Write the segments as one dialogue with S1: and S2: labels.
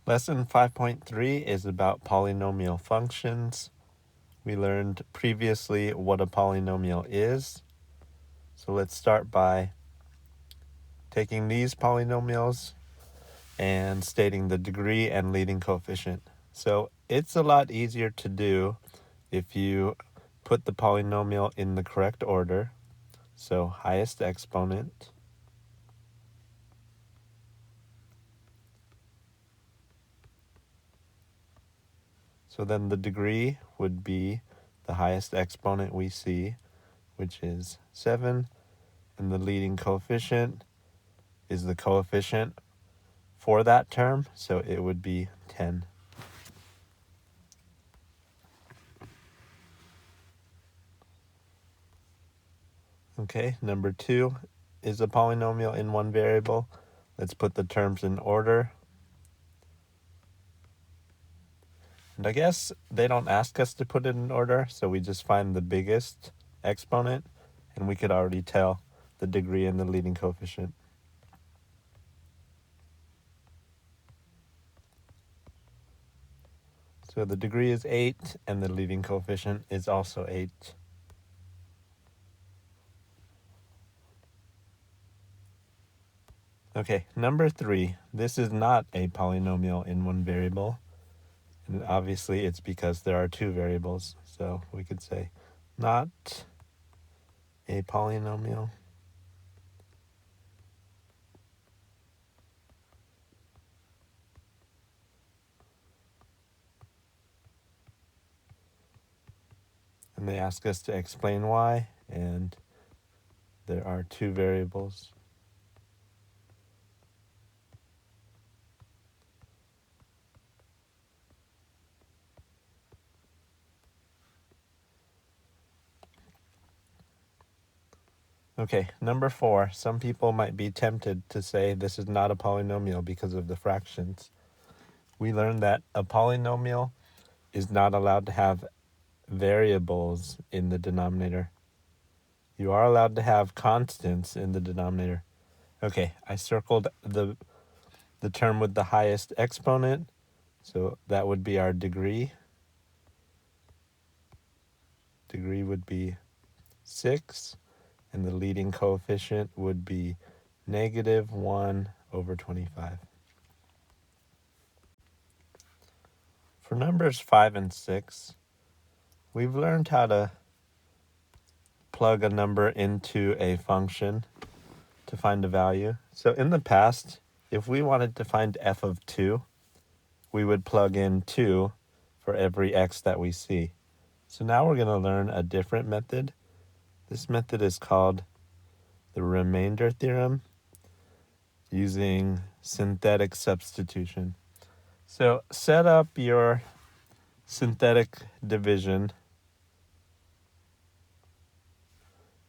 S1: Lesson 5.3 is about polynomial functions. We learned previously what a polynomial is. So let's start by taking these polynomials and stating the degree and leading coefficient. So it's a lot easier to do if you put the polynomial in the correct order. So highest exponent, so then the degree would be the highest exponent we see, which is 7, and the leading coefficient is the coefficient for that term, so it would be 10. Okay, number 2 is a polynomial in one variable. Let's put the terms in order. And I guess they don't ask us to put it in order, so we just find the biggest exponent, and we could already tell the degree and the leading coefficient. So the degree is 8, and the leading coefficient is also 8. Okay, number 3. This is not a polynomial in one variable. And obviously it's because there are two variables. So we could say not a polynomial. And they ask us to explain why, and there are two variables. Okay, number 4. Some people might be tempted to say this is not a polynomial because of the fractions. We learned that a polynomial is not allowed to have variables in the denominator. You are allowed to have constants in the denominator. Okay, I circled the term with the highest exponent, so that would be our degree. Degree would be 6, and the leading coefficient would be negative 1 over 25. For numbers 5 and 6, we've learned how to plug a number into a function to find a value. So in the past, if we wanted to find f of 2, we would plug in 2 for every x that we see. So now we're going to learn a different method. This method is called the remainder theorem using synthetic substitution. So set up your synthetic division,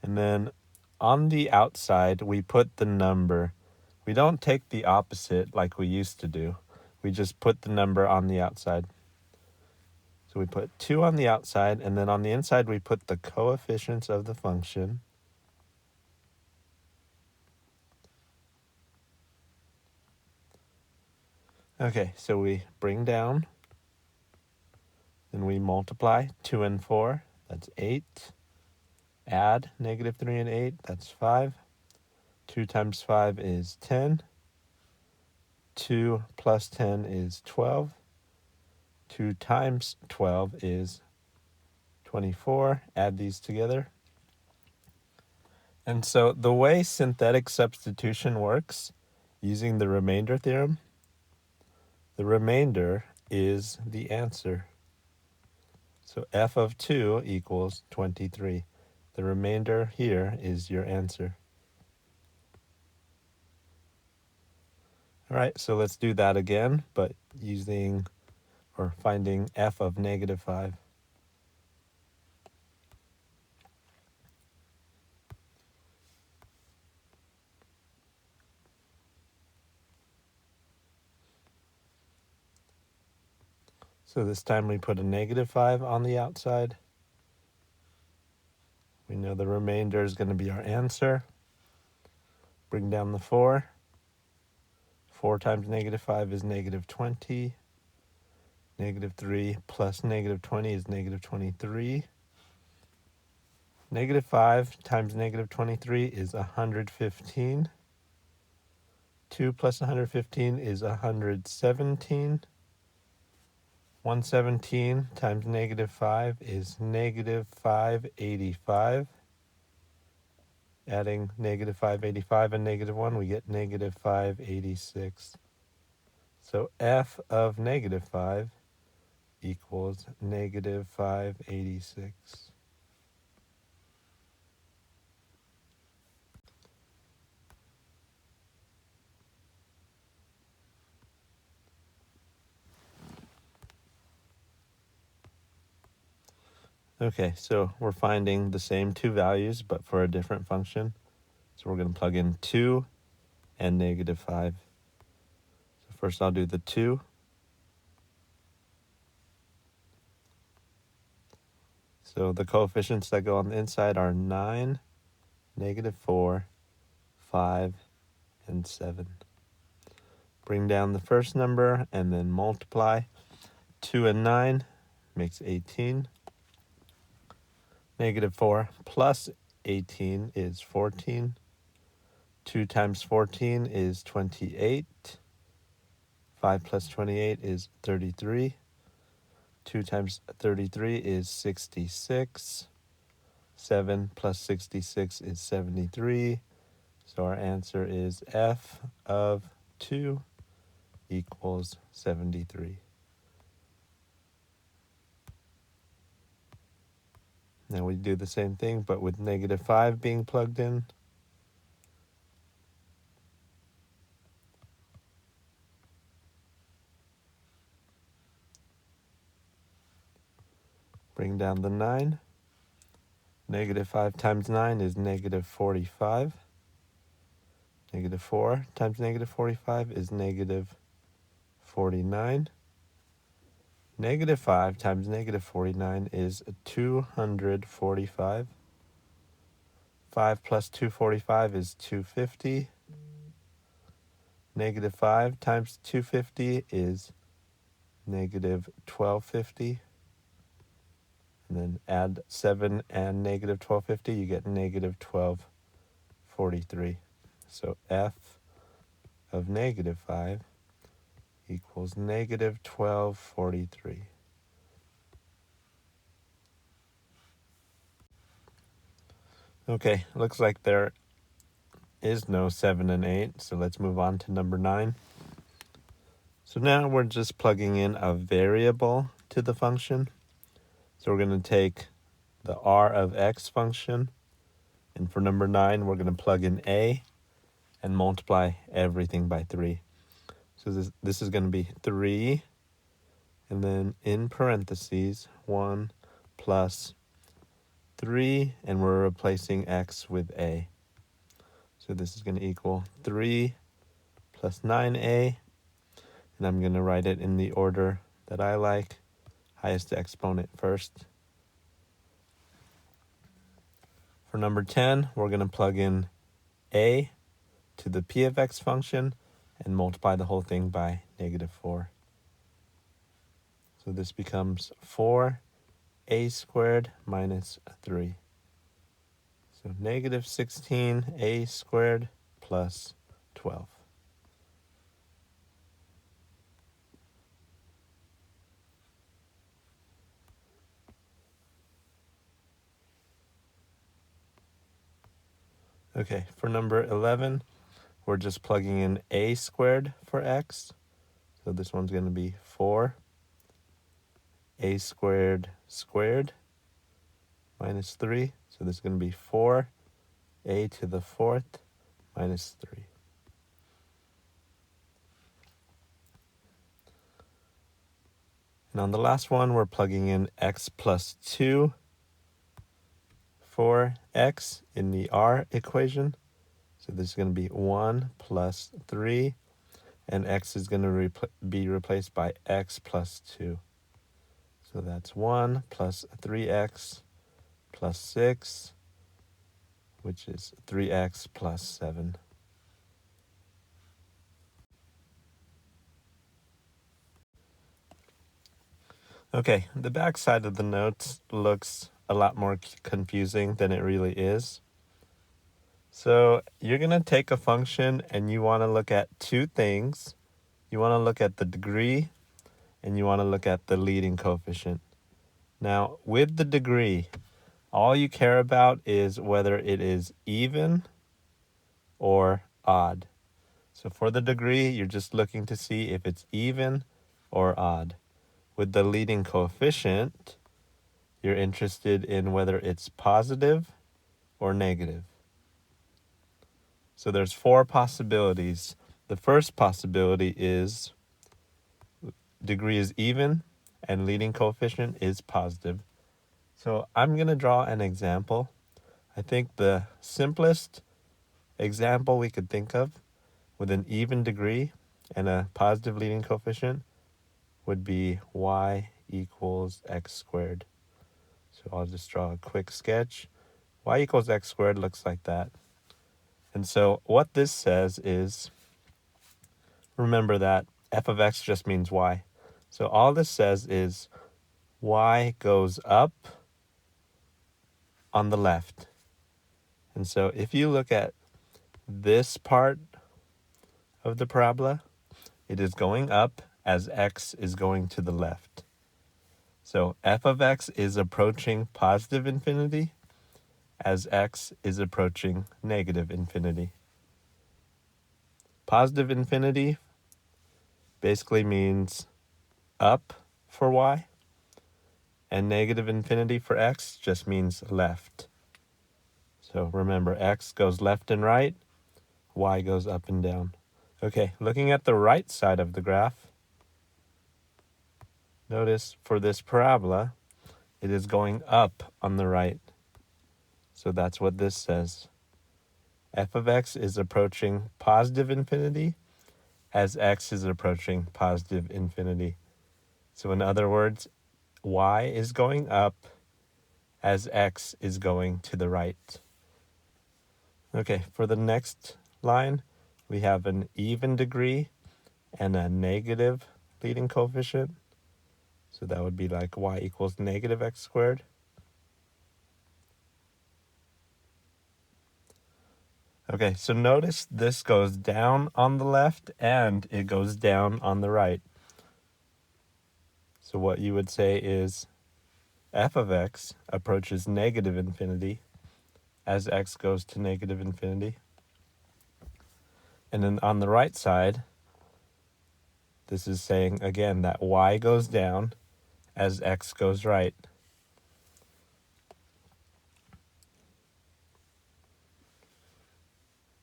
S1: and then on the outside we put the number. We don't take the opposite like we used to do. We just put the number on the outside. So we put 2 on the outside, and then on the inside we put the coefficients of the function. Okay, so we bring down, then we multiply 2 and 4, that's 8. Add negative 3 and 8, that's 5. 2 times 5 is 10. 2 plus 10 is 12. 2 times 12 is 24. Add these together. And so the way synthetic substitution works, using the remainder theorem, the remainder is the answer. So f of 2 equals 23. The remainder here is your answer. All right, so let's do that again, but using or finding f of negative 5. So this time we put a negative 5 on the outside. We know the remainder is going to be our answer. Bring down the 4. 4 times negative 5 is negative 20. Negative 3 plus negative 20 is negative 23. Negative 5 times negative 23 is 115. 2 plus 115 is 117. 117 times negative 5 is negative 585. Adding negative 585 and negative 1, we get negative 586. So f of negative 5 equals negative 586. Okay, so we're finding the same two values, but for a different function. So we're going to plug in 2 and negative 5. So first I'll do the 2. So the coefficients that go on the inside are 9, negative 4, 5, and 7. Bring down the first number and then multiply. 2 and 9 makes 18. Negative 4 plus 18 is 14. 2 times 14 is 28. 5 plus 28 is 33. 2 times 33 is 66. 7 plus 66 is 73. So our answer is f of 2 equals 73. Now we do the same thing, but with negative 5 being plugged in. Bring down the 9. Negative 5 times 9 is negative 45. Negative 4 times negative 45 is negative 49. Negative 5 times negative 49 is 245. 5 plus 245 is 250. Negative 5 times 250 is negative 1250. And then add 7 and negative 1250, you get negative 1243. So f of negative 5 equals negative 1243. Okay, looks like there is no 7 and 8, so let's move on to number 9. So now we're just plugging in a variable to the function. So we're going to take the r of x function, and for number 9, we're going to plug in a and multiply everything by 3. So this is going to be 3, and then in parentheses, 1 plus 3, and we're replacing x with a. So this is going to equal 3 plus 9a, and I'm going to write it in the order that I like, highest exponent first. For number 10, we're going to plug in a to the p of x function and multiply the whole thing by negative 4. So this becomes 4a squared minus 3. So negative 16a squared plus 12. Okay, for number 11, we're just plugging in a squared for x. So this one's going to be 4a squared squared minus 3. So this is going to be 4a to the 4th minus 3. And on the last one, we're plugging in x plus 2 for x in the r equation. So this is going to be 1 plus 3, and x is going to be replaced by x plus 2. So that's 1 plus 3x plus 6, which is 3x plus 7. Okay, the back side of the notes looks a lot more confusing than it really is. So you're going to take a function and you want to look at two things. You want to look at the degree and you want to look at the leading coefficient. Now, with the degree, all you care about is whether it is even or odd. So for the degree, you're just looking to see if it's even or odd. With the leading coefficient, you're interested in whether it's positive or negative. So there's four possibilities. The first possibility is degree is even and leading coefficient is positive. So I'm going to draw an example. I think the simplest example we could think of with an even degree and a positive leading coefficient would be y equals x squared. So I'll just draw a quick sketch. Y equals x squared looks like that. And so what this says is, remember that f of x just means y. So all this says is y goes up on the left. And so if you look at this part of the parabola, it is going up as x is going to the left. So f of x is approaching positive infinity as x is approaching negative infinity. Positive infinity basically means up for y, and negative infinity for x just means left. So remember, x goes left and right, y goes up and down. Okay, looking at the right side of the graph, notice for this parabola, it is going up on the right. So that's what this says. F of x is approaching positive infinity as x is approaching positive infinity. So in other words, y is going up as x is going to the right. Okay, for the next line, we have an even degree and a negative leading coefficient. So that would be like y equals negative x squared. Okay, so notice this goes down on the left and it goes down on the right. So what you would say is f of x approaches negative infinity as x goes to negative infinity. And then on the right side, this is saying, again, that y goes down as x goes right.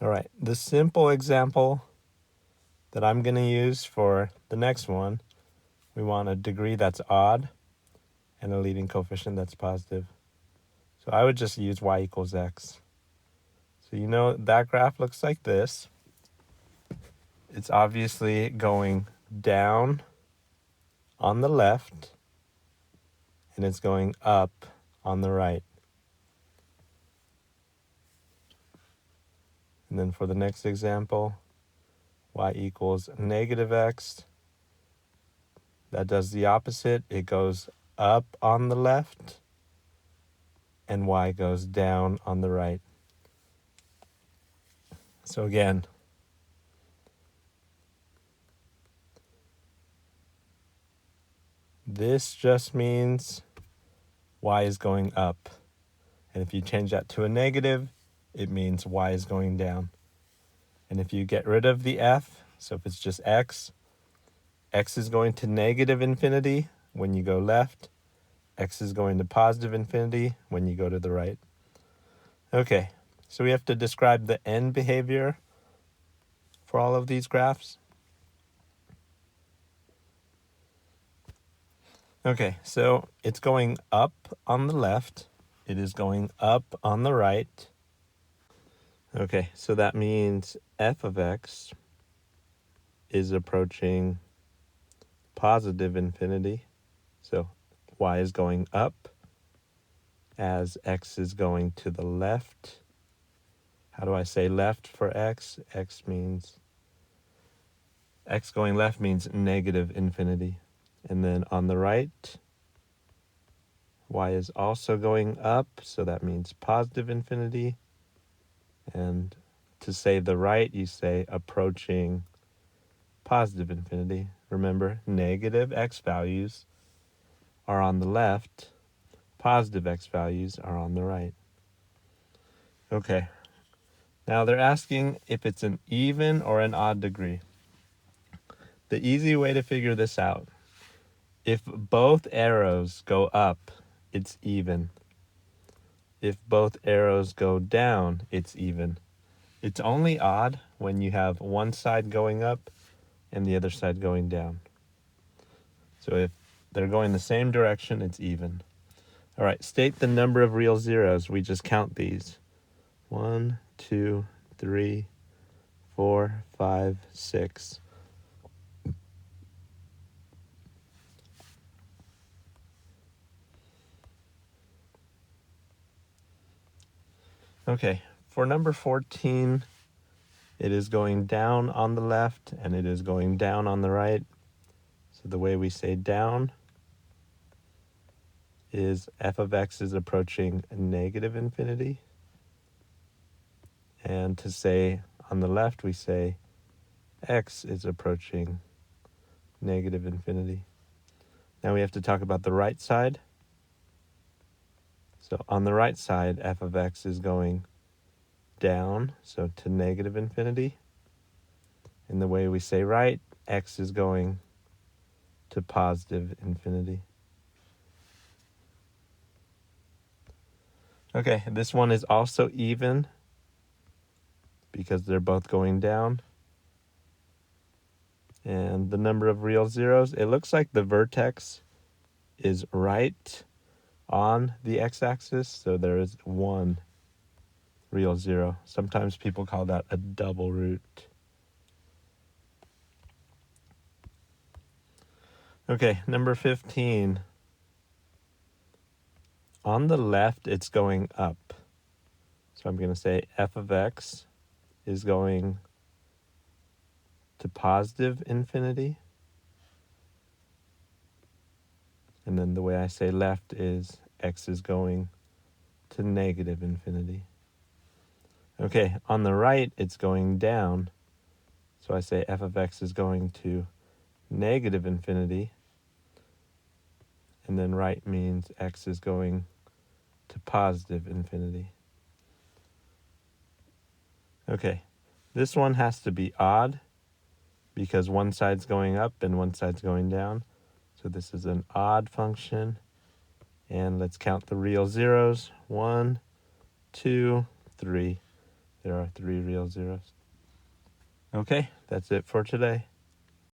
S1: All right, the simple example that I'm going to use for the next one, we want a degree that's odd and a leading coefficient that's positive. So I would just use y equals x. So you know that graph looks like this. It's obviously going down on the left, and it's going up on the right. And then for the next example, y equals negative x. That does the opposite. It goes up on the left, and y goes down on the right. So again, this just means y is going up. And if you change that to a negative, it means y is going down. And if you get rid of the f, so if it's just x is going to negative infinity when you go left, x is going to positive infinity when you go to the right. Okay, so we have to describe the end behavior for all of these graphs. Okay, so it's going up on the left. It is going up on the right. Okay, so that means f of x is approaching positive infinity. So y is going up as x is going to the left. How do I say left for x? X going left means negative infinity. And then on the right, y is also going up, so that means positive infinity. And to say the right, you say approaching positive infinity. Remember, negative x values are on the left, positive x values are on the right. Okay, now they're asking if it's an even or an odd degree. The easy way to figure this out, if both arrows go up, it's even. If both arrows go down, it's even. It's only odd when you have one side going up and the other side going down. So if they're going the same direction, it's even. All right, state the number of real zeros. We just count these. 1, 2, 3, 4, 5, 6. Okay, for number 14, it is going down on the left and it is going down on the right. So the way we say down is f of x is approaching negative infinity. And to say on the left, we say x is approaching negative infinity. Now we have to talk about the right side. So on the right side, f of x is going down, so to negative infinity. And the way we say right, x is going to positive infinity. Okay, this one is also even because they're both going down. And the number of real zeros, it looks like the vertex is right on the x-axis, so there is one real zero. Sometimes people call that a double root. Okay, number 15. On the left, it's going up. So I'm going to say f of x is going to positive infinity. And then the way I say left is x is going to negative infinity. Okay, on the right, it's going down. So I say f of x is going to negative infinity. And then right means x is going to positive infinity. Okay, this one has to be odd because one side's going up and one side's going down. So this is an odd function. And let's count the real zeros. 1, 2, 3. There are 3 real zeros. Okay, that's it for today.